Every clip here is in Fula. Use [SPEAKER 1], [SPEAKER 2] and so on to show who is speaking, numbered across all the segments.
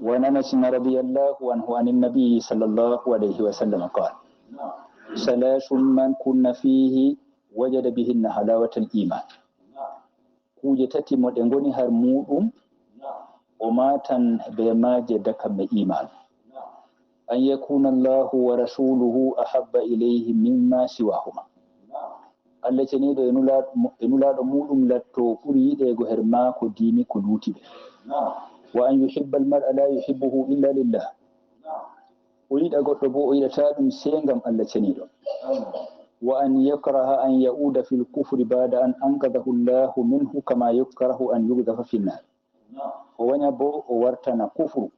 [SPEAKER 1] وعن أنس رضي الله عنه عن النبي صلى الله عليه وسلم قال ثلاث من كن فيه وجد بهن حلاوة الإيمان kuje tati mo ɗe ngoni har muɗum o matan be maje dakam me iman an yakuna Allahu wa rasuluhu ahabba ilayhi mimma siwahuma Allah ceniɗo e nulaɗo muɗum latto ɓuri yiɗego her mako dini ko luti ɓe wa an yuhibba almar'a la yuhibbuhu illa lillah o yiɗa goɗɗo bo o yiɗata ɗum sey ngam Allah ceniɗo wa an yakraha an ya'uda fil kufri ba'da an anqadhahu Allahu minhu kama yakrahu an yughdafa fin nar o wanya bo o wartana kufru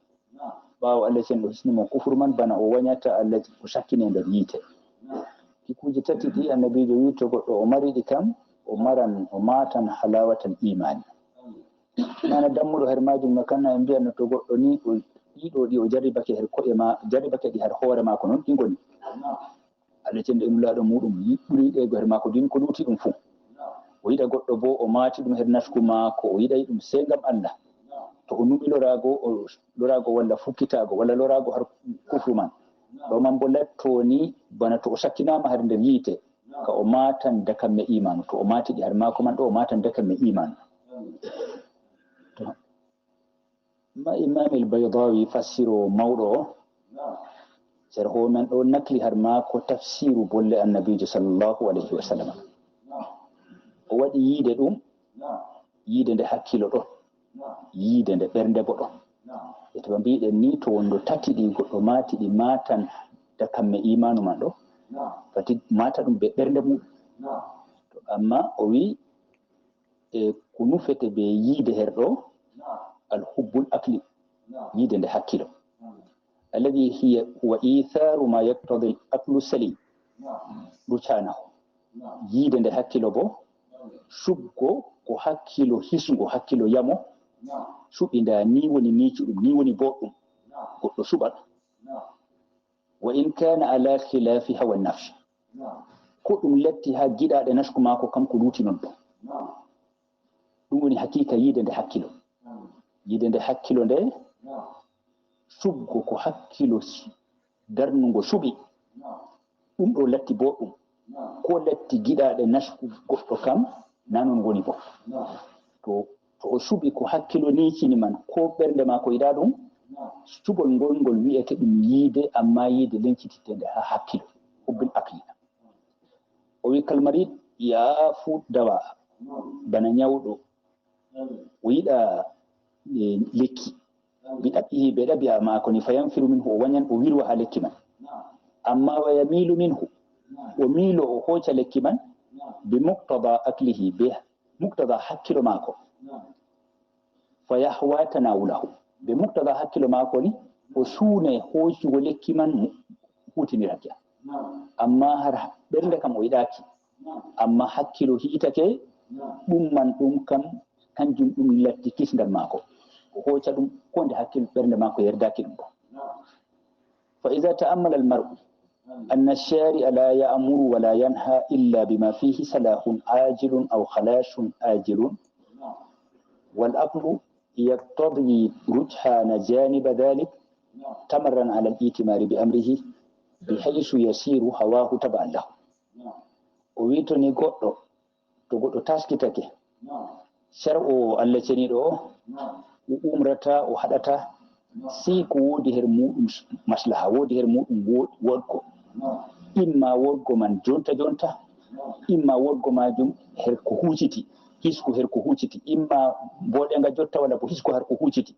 [SPEAKER 1] bawo Allah ceniɗo hisnimo kufru man bana o wanyata Allah o shakkine nder yite kikuji tati ɗi annabijo wi to goɗɗo o mariɗi kam o matan halawatal imani nana dammuɗo her majum no kanna en mbiyatno to goɗɗo ni ɗiɗo ɗi o jarribake her ko'e ma jarribake ɗi har hoore mako noon ɗi ngoni Allah ceniɗo nulaɗo muɗum ɓuri yiɗego her mako din ko luti ɗum fuu o yiɗa goɗɗo bo o mati ɗum her nasku mako o yiɗay ɗum sey ngam Allah to o numi lorago walla fukkitago walla lorago har kufru man ɗo man bo latto ni bana to o sakkinama har nder yiite ka o matan dakam me imanu to o mati ɗi har mako man ɗo o matan dakam me imanu ma imam al-Baydawi fassiro mawɗo o sharho men ɗo nakli har mako tafsiru bolle annabijo sallallahu alayhi wa sallam o waɗi yiide ɗum yiide nde hakkilo ɗo yiide nde ɓernde bo ɗo e to mbiɗen ni to wondo tati ɗi goɗɗo mati ɗi matan dakam me imanu man ɗo fati mata ɗum be ɓernde muɗum to amma o wi e ko nufete be yiide her ɗo alhubbul akli yiide nde hakkilo alladhi huwa itharu ma yaqtadi al-aqlu salim rucanahu yiide nde hakkilo bo subgo ko hakkilo hisgo hakkilo yamo suɓinda ni woni nicuɗum ni woni boɗɗum goɗɗo suɓat wa in kana ala khilafi hawa nafs ko ɗum latti ha giɗaɗe nasku mako kam ko luti non ɗum ɗum woni hakika yiide nde hakkilo yiide nde hakkilo nde subgo ko hakkilo darnugo suɓi ɗum ɗo latti boɗɗum ko latti giɗaɗe nasku goɗɗo kam nanon woni bo to o suɓi ko hakkilo nicini man ko ɓernde ma ko yiɗa ɗum subol ngol wi'ete ɗum yiide amma yiide lencitite nde ha hakkilo hubbil aklina o wi kalmarid yaafu dawa bana nyawɗo o yiɗa lekki biɗaɓɓihi ɓe ɗabi'a mako ni fayanfiru minhu o wañan o wirwa ha lekki man amma wa yamilu minhu o miilo o hoca lekki man bi muqtada aklihi be muqtada hakkilo mako fa yahwa tanawulahu be muqtada hakkilo mako ni o suune hocugo lekki man hutinirake amma har ɓernde kam o yiɗaki amma hakkilo hiitake ɗum man ɗum kam kanjum ɗum latti kisdal mako o hoca ɗum ko nde hakkilo ɓernde mako yerdaki ɗum bo fa ida ta'ammala al-mar'u أن الشارع لا يأمر ولا ينهى إلا بما فيه صلاح آجل أو خلاش آجل والأقل يقتضي رجحان جانب ذلك تمرا على الإتمار بأمره بحيث يسير هواه تبعا له ويتني قطو تقول تاسكتك شرع الله جنيدو وأمرتا وحدتا سيكو ودي هرمو مصلحة ودي هرمو ودكو imma wodgo man jonta imma wodgo majum her ko huciti hisku her ko huciti imma boɗenga jotta walla bo hisku har ko huciti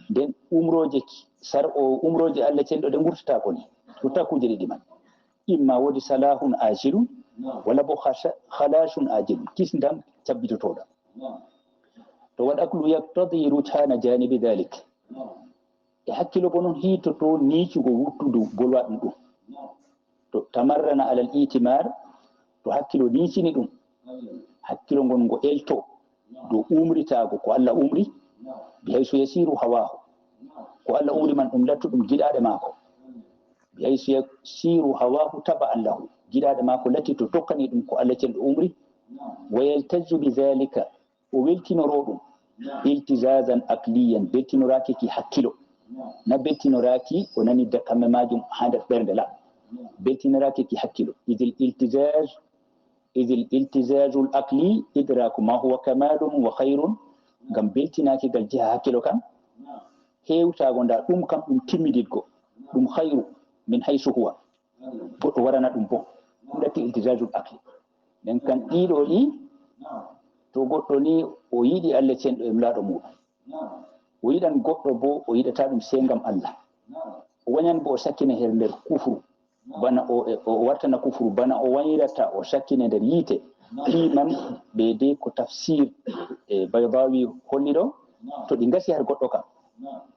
[SPEAKER 1] nden umroje Allah cenɗo ɗe gurtata ko ni gurta kuje ɗiɗi man imma wodi salahun ajilun walla bo khalashun ajilun kisdam cabbitotoɗam to waɗaklu yaktadi rujhana janibi dhalik e hakkilo bo noon hiitoto niicugo wuttudu bolwa ɗum ɗum to tamarrana alal itimar to hakkilo nicini ɗum hakkilo ngon ngo elto dow umritago ko Allah umri bi hayso yasiru hawahu ko Allah umri man ɗum lattu ɗum giɗaɗe mako bi hayso yasiru hawahu taba Allahu giɗaɗe mako latti to tokkani ɗum ko Allah cenɗo umri wa yaltaju bi dhalika o weltinoro ɗum iltizazan akliyan beltinoraki ki hakkilo na beltinoraki o nani kamɓe majum ha nder ɓernde la beltinoraki ki hakkilo idil iltisajul aqli idraku ma huwa kamalun wa khayrun ngam beltinaki gal jiha hakkilo kam hewtago nda ɗum kam ɗum timmididgo ɗum khayru min haysu huwa goɗɗo warana ɗum bo ɗum latti iltisajul aqli nden kan ɗiɗo ɗi to goɗɗo ni o yiɗi Allah cenɗo e mlaɗo muɗum o yiɗan goɗɗo bo o yiɗata ɗum se ngam Allah o wañan bo o sakkina her nder kufru bana o wartana kufru bana o wayrata o sakkina nder yiite ɗiman ɓe de ko tafsir e baydawi holli ɗo to ɗi gasi har goɗɗo kam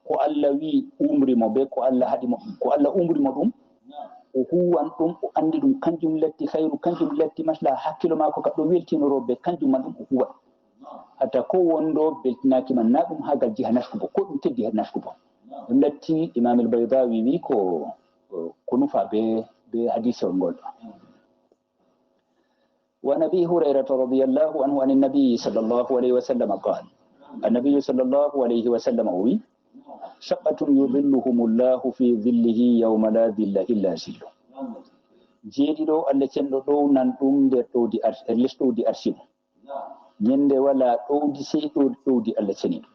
[SPEAKER 1] ko Allah wi umri mo be ko Allah haɗi mo ko Allah umri mo ɗum o huwan ɗum o andi ɗum kanjum latti hayru kanjum latti masla hakkilo mako ka ɗo weltinoroɓe kanjum man ɗum o huwa hatta ko wondo beltinaki man na ɗum hagal jiha naskubo ko ɗum teddi her naskubo ɗum latti imam al baydawi wi ko nufa be hadisewol ngol وعن ابي هريره رضي الله عنه عن النبي صلى الله عليه وسلم قال النبي صلى الله عليه وسلم وي شقة يظلهم الله في ظله يوم لا ظل إلا ظله jeeɗiɗo Allah cenɗo ɗownan ɗum nder ɗowdi les ɗowdi arsimo ñande wala ɗowdi sey ɗowdi Allah ceniɗo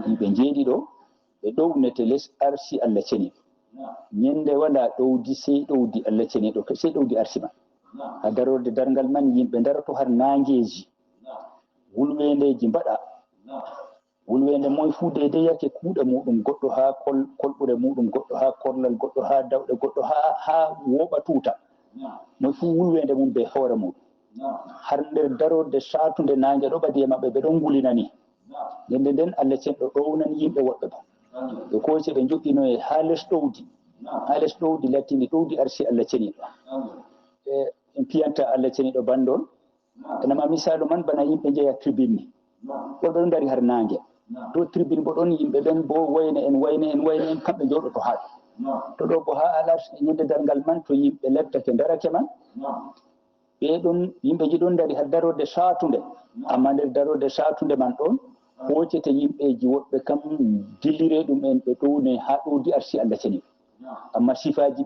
[SPEAKER 1] yimɓe jeeɗiɗo ɓe ɗownete les arsi Allah ceniɗo ñande wala ɗowdi sey ɗowdi Allah ceniɗo sey ɗowdi arsi man ha darorde dargal man yimɓe daroto har nangeji wulwendeji mbaɗa wulwende moy fu deydey yake kuuɗe muɗum goɗɗo ha kolɓure muɗum goɗɗo ha korlal goɗɗo ha dawɗe goɗɗo ha woɓa tuuta moy fu wulwende mum be hoore muɗum har nder darorde satunde nange ɗo ɓadi e maɓɓe ɓe ɗon ngulinani ñande nden Allah cenɗo ɗownan yimɓe woɓɓe bo ɓe koyse ɓe joƴƴino e ha les ɗowdi lattindi ɗowdi arsi Allah ceniɗo en piyanta Allah ceniɗo bandol enama misalu man bana yimɓe jeeya tribune ni ɗo ɗon dari har nange to tribune bo ɗon yimɓe ɓen bo wayne en kamɓe jooɗoto ha to ɗo bo ha alat ñande dargal man to yimɓe lettake darake man ɓeɗon yimɓeji ɗon dari har darorde satunde amma nder darorde satunde man ɗon hoccete yimɓeji woɓɓe kam dillire ɗum en ɓe ɗowne ha ɗowdi arsi Allah ceniɗo amma sifaji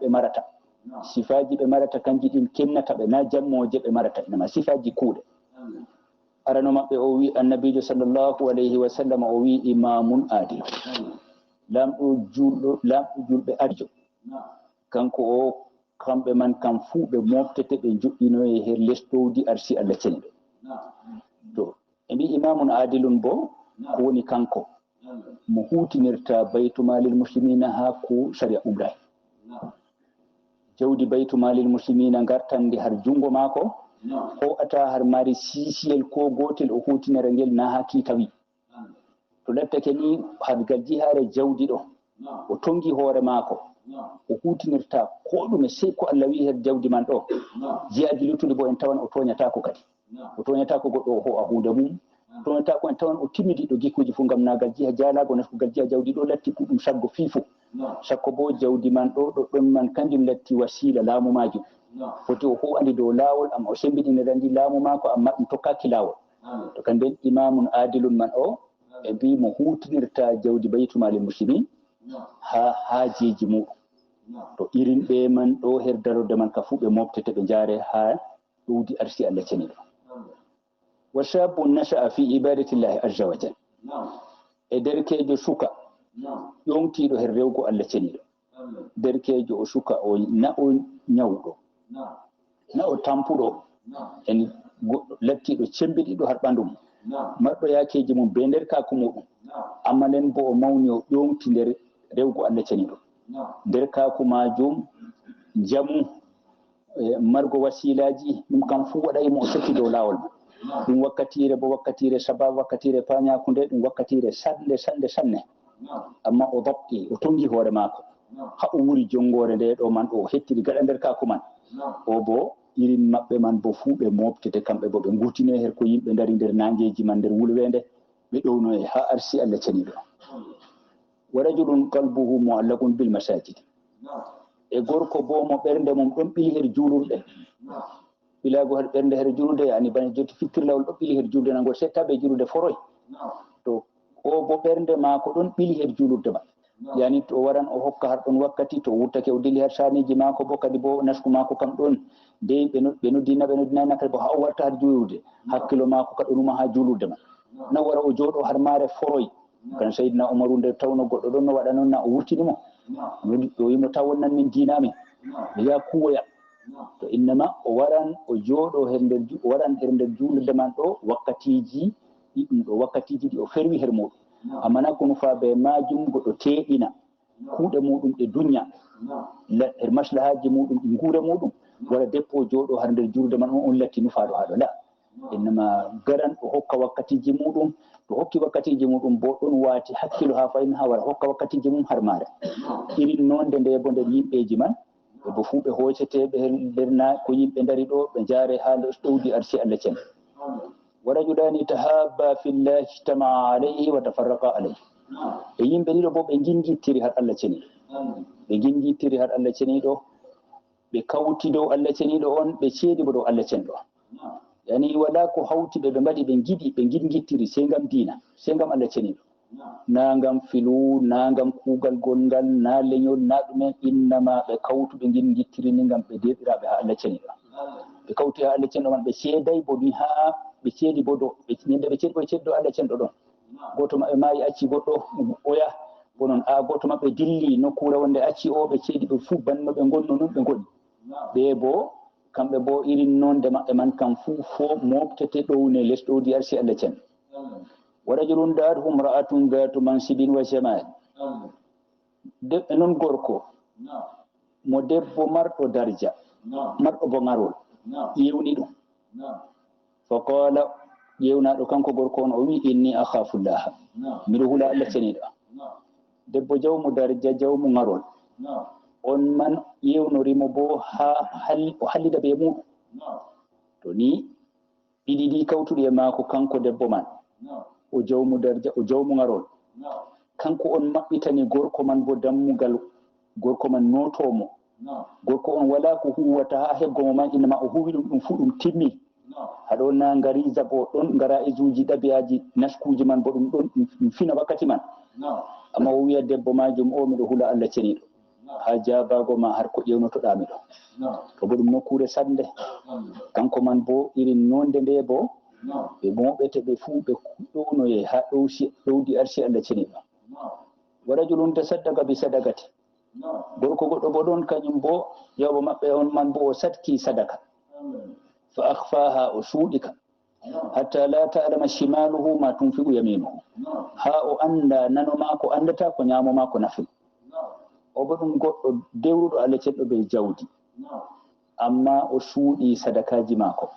[SPEAKER 1] ɓe marata kanji ɗin kennata ɓe na jammoje ɓe marata inama sifaji kuuɗe arano maɓɓe o wi annabijo sallllahu alayhi wa sallam o wi imamun adil lamɗo julɓe arjo kanko o kamɓe man kam fuu ɓe moftete ɓe joƴƴinoye her les ɗowdi arsi Allah ceniɗo to ɓe mbi imamun adilun bo ko woni kanko mo hutinirta baytumalil muslimina ha ko saria umray jawdi baytumalil muslimina gartandi har jungo maako o ata har mari sisiyel ko gotel o hutinira ngel na ha kiitawi to lettake ni hargal jihare jawdi ɗo o tongi hoore maako o hutinirta ko ɗume sey ko Allah wi her jawdi man ɗo jiyaji luttude bo en tawan o toñatako kadi o toñatako goɗɗo o ho'a hunde mum toñatako en tawan o timmidiɗo gikkuji fu ngam nagal jiha jaalago naskugal jiha jawdi ɗo latti ko ɗum saggo fiifu sakko bo jawdi man ɗo ɗoɗɗon man kanjum latti wasila laamu majum foti o ho'andi dow laawol amma o sembiɗinirandi laamu maako amma ɗum tokkaki laawol to kamɓen imamun adilun man o ɓe mbi mo hutinirta jawdi baytumalil muslimin ha haajeji muɗum to irin ɓe man ɗo her darorde man ka fu ɓe moftete ɓe jaare ha ɗowdi arsi Allah ceniɗo wa shabun nasha'a fi ibadatillahi azza wa jal e derkejo suka ƴonkiɗo her rewgo Allah ceniɗo derkejo o suka o na o ñawɗo na o tampuɗo en goɗɗo lattiɗo cembiɗiɗo har ɓandu mum marɗo yakeji mum be nder kaku muɗum amma nden bo o mawni o ƴonti nder rewgo Allah ceniɗo nder kaku majum jamu margo wasilaji ɗum kam fu waɗaymo o sokki dow lawol man ɗum wakkatire bo wakkatire sabab wakkatire pañakunde ɗum wakkatire sanne amma o dabti o tongi hoore maako ha o wuri jongore nde ɗo man o hettiri gaɗa nder kaku man o bo irin maɓɓe man bo fuu ɓe moftete kamɓe bo ɓe gurtine her ko yimɓe dari nder nangeji man nder wulwende ɓe ɗowno e ha arsi Allah ceniɗo wa rajulun qalbuhu mu'allaqun bil masajid e gorko bo mo ɓernde mum ɗon ɓili her julurɗe ɓilago har ɓernde her julurde yani bana jotti fittirlawol ɗo ɓili her julurde nangol settaɓe julurde foroy to o bo ɓernde maako ɗon ɓili her julurde man yani to waran o hokka har ɗon wakkati to wurtake o dilli har saniji mako bo kadi bo nasku mako kam ɗon nde ɓe noddinana kadi bo ha o warta har julurde hakkilo mako kadi ruma ha julurde man na wara o jooɗo har mare foroy kan Seydina Umaru nde tawno goɗɗo ɗon no waɗa noon na o wurtinimo o wimo tawonnan min dinamin ya kuwoya to innama o waran o jooɗo o waran her nder julurde man ɗo wakkatiji ɗiɗum ɗo wakkatiji ɗi o ferwi her muɗum amma na kono fa be majum goɗɗo teɗina kuuɗe muɗum ɗe dunya her maslahaji muɗum ɗi guure muɗum wala deppo jooɗo har nder julurde man on latti nufaɗo haɗo la innama garan o hokka wakkatiji muɗum to hokki wakkatiji muɗum bo ɗon waati hakkilo ha fayin ha wara hokka wakkatiji mum har maare irin nonde nde bo nder yimɓeji man ɓe fuu ɓe hocceteɓe nder ko yimɓe dari ɗo ɓe jaare ha ɗowdi arsi Allah cen ورجلان تهابا في الله اجتمعا عليه وتفرقا عليه ɓe yimɓe ɗiɗo bo ɓe gingittiri har Allah ceni ɓe gingittiri har Allah ceniɗo ɓe kawti dow Allah ceniɗo on ɓe ceedi bo dow Allah cenɗo yani wala ko hawti ɓe mbaɗi ɓe giɗi ɓe gingittiri sey ngam diina sey ngam Allah ceniɗo na ngam filu na ngam kuugal gongal na leñol na ɗumen innama ɓe kawtu ɓe gingittiri ni ngam ɓe deɗiraɓe ha Allah ceniɗo ɓe kawti ha Allah cenɗo man ɓe seeday bo ni ha ɓe ceedi bo dow ñande ɓe ceedi bo ɓe ceedi dow Allah cenɗo ɗon goto maɓɓe maayi acci goɗɗo oya bo noon goto maɓɓe dilli nokkure wonde acci o ɓe ceedi ɓe fuu banno ɓe gonno noon ɓe goɗɗi ɓe bo kamɓe bo irin nonde maɓɓe man kam fuu fo moftete ɗowne less ɗowdi arsi Allah cenɗo wa rajulun da'athu imra'atun dhatu mansibin wa jamal debbo non gorko mo debbo marɗo darja marɗo bo ngarol yewni ɗum faqala yewnaɗo kanko gorko on o wi inni akhafullaha miɗo hula Allah ceniɗo debbo jawmu darja jawmu ngarol on man yewnorimo bo ha o hallida be muɗum to ni ɗiɗi ɗi kawtuɗi e maako kanko debbo man o jawmu darja o jawmu ngarol kanko on maɓɓitani gorko man bo dammugal gorko man notomo gorko on wala ko huwata ha heggomo man innama o huwi ɗum fu ɗum timmi haɗo na ngariza bo ɗon garaizuji ɗabiyaji naskuji man bo ɗum ɗon ɗum fina wakkati man amma o wiya debbo majum o miɗo hula Allah ceniɗo ha jabago ma har ko ƴewnotoɗami ɗo to bo ɗum nokkure sande kanko man bo irin nonde nde bo ɓe moɓete ɓe fuu ɓe ɗownoye ha ɗowdi arsi Allah ceniɗo wa rajulun tasaddaqa bi sadaqati gorko goɗɗo bo ɗon kañum bo yawbo maɓɓe on man bo o sadki sadaka fa akhfaha o suuɗika hatta la ta'lama shimaluhu ma tunfiqu yaminuhu ha o anda nano mako andata ko nyamo mako nafi o bo ɗum goɗɗo dewruɗo Allah cenɗo be jawdi amma o suuɗi sadakaji mako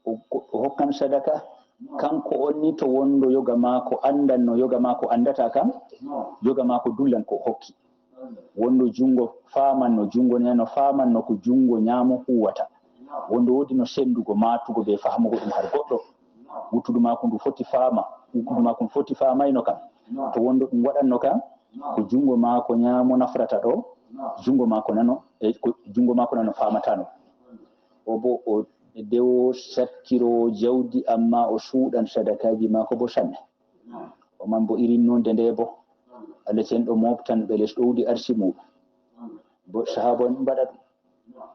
[SPEAKER 1] o hokkan sadaka kanko on ni to wondo yoga mako andan no yoga mako andata kam yoga mako dullan ko hokki wondo jungo faman no jungo nano faman no ko jungo nyamo huwata wondo wodi no sendugo matugo be famugo ɗum har goɗɗo wuttudu mako ndu foti fama wuttudu mako ndu foti famayno kam to wondo ɗum waɗanno kam ko jungo mako nyamo nafrata ɗo jungo mako nano ko jungo mako nano famatano o bo o dewo sakkiro jawdi amma o suuɗan sadakaji mako bo sanne o man bo irin nonde nde bo Allah cenɗo moftan ɓe les ɗowdi arsi muɗum bo sahaba en mbaɗa ɗum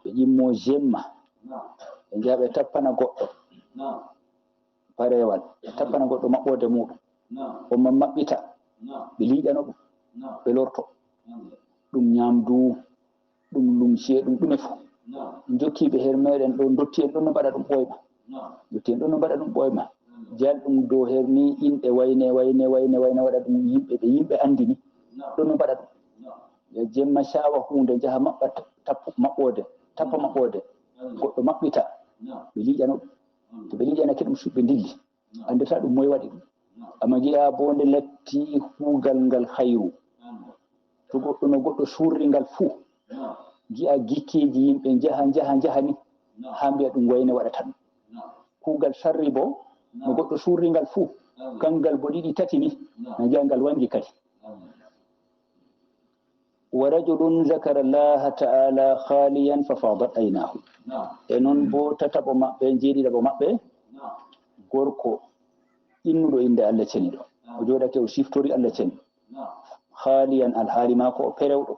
[SPEAKER 1] ɓe ƴimmo jemma ɓe njaha ɓe tappana goɗɗo parewal ɓe tappana goɗɗo maɓɓode muɗum on man maɓɓita ɓe liiƴano ɗum ɓe lorto ɗum ñamdu ɗum lumciye ɗum ɗume fo jokkiɓe her meɗen ɗo dotti en ɗon no mbaɗa ɗum ɓoyma dotti en ɗon no mbaɗa ɗum ɓoyma jal ɗum dow her ni inɗe wayne waɗa ɗum yimɓe ɓe yimɓe andini ɗon no mbaɗa ɗum yo jemma sawa hunde jaha maɓɓa tappa maɓɓode goɗɗo maɓɓita ɓe liiƴano ɗum to ɓe liiƴanake ɗum suɓɓe dilli andata ɗum moye waɗi ɗum amma giya bo nde latti huugal ngal hayru to goɗɗo no goɗɗo surri ngal fuu gi'a gikkeji yimɓe jaha ni ha mbiya ɗum wayne waɗata ɗum kuugal sarri bo no goɗɗo surri ngal fuu kangal bo ɗiɗi tati ni no gi'a ngal wangi kadi wa rajulun zakara allaha ta'ala khaliyan fa fadat aynahu e noon bo tataɓo maɓɓe jeeɗiɗaɓo maɓɓe gorko innuɗo inde Allah ceniɗo o joɗake o siftori Allah ceni khaliyan alhali mako o perewɗo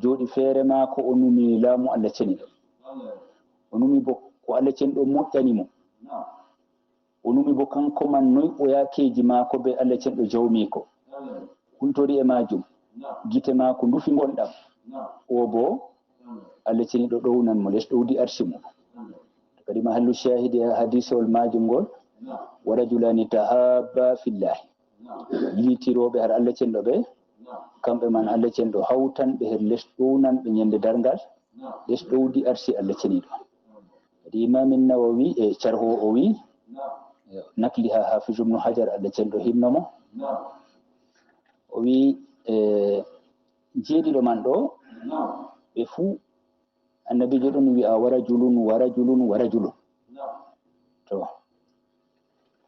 [SPEAKER 1] jooɗi feere maako o numi laamu Allah ceniɗo o numi bo ko Allah ceniɗo moƴƴani mo o numi bo kanko man noy o yakeji maako be Allah ceniɗo jawmi ko huntori e majum gite maako ndufi gonɗam o bo Allah ceniɗo ɗownan mo les ɗowdi arshi mum kadi mahallu shahidi hadisol majum ngol wa rajulani tahabba fillahi yitiroɓe har Allah ceniɗo ɓe kamɓe man Allah ceniɗo hawtan ɓe her les ɗownanɓe ñande dargal les ɗowdi arshi Allah ceniɗo kadi imam an-Nawawi e sharho o wi nakliha hafiz ibn hajar Allah ceniɗo hinnomo o wi jeeɗiɗo man ɗo ɓe fuu annabijo ɗon wi'a warajulun to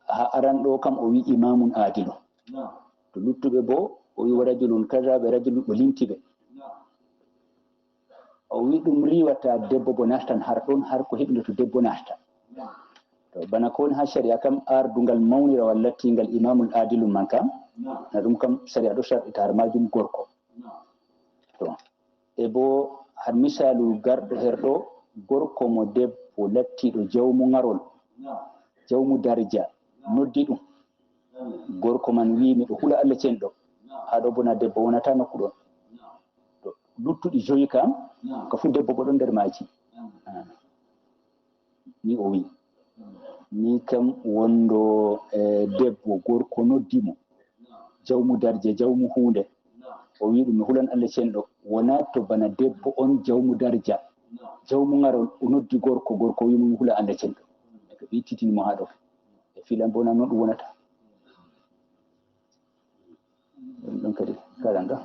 [SPEAKER 1] ha aran ɗo kam o wi imamun adilu to luttuɓe bo o wi warajulun kaza ɓe rajulun ɗo limtiɓe o wi ɗum riwata debbo bo nastan har ɗon har ko heɓino to debbo nasta to bana ko woni ha sharia kam ardungal mawnirawal lattingal imamul adilum man kam na ɗum kam sharia ɗo sarɗita har majum gorko to e bo har misalu garɗo herɗo gorko mo debbo lattiɗo jawmu ngarol jawmu darja noddi ɗum gorko man wi miɗo hula Allah cenɗo haɗo bona debbo wonata nokku ɗon to luttuɗi joyi kam ko fu debbo bo ɗon nder maji ni o wi ni kam wondo debbo gorko noddimo jawmu darje jawmu hunde o wi ɗum mi hulan Allah cenɗo wona to bana debbo on jawmu darja jawmu ngarol o noddi gorko gorko wi mi hula Allah cenɗo ko ɓittitinimo ha ɗo e filan bona noon ɗum wonata ɗum ɗon kadi kalanga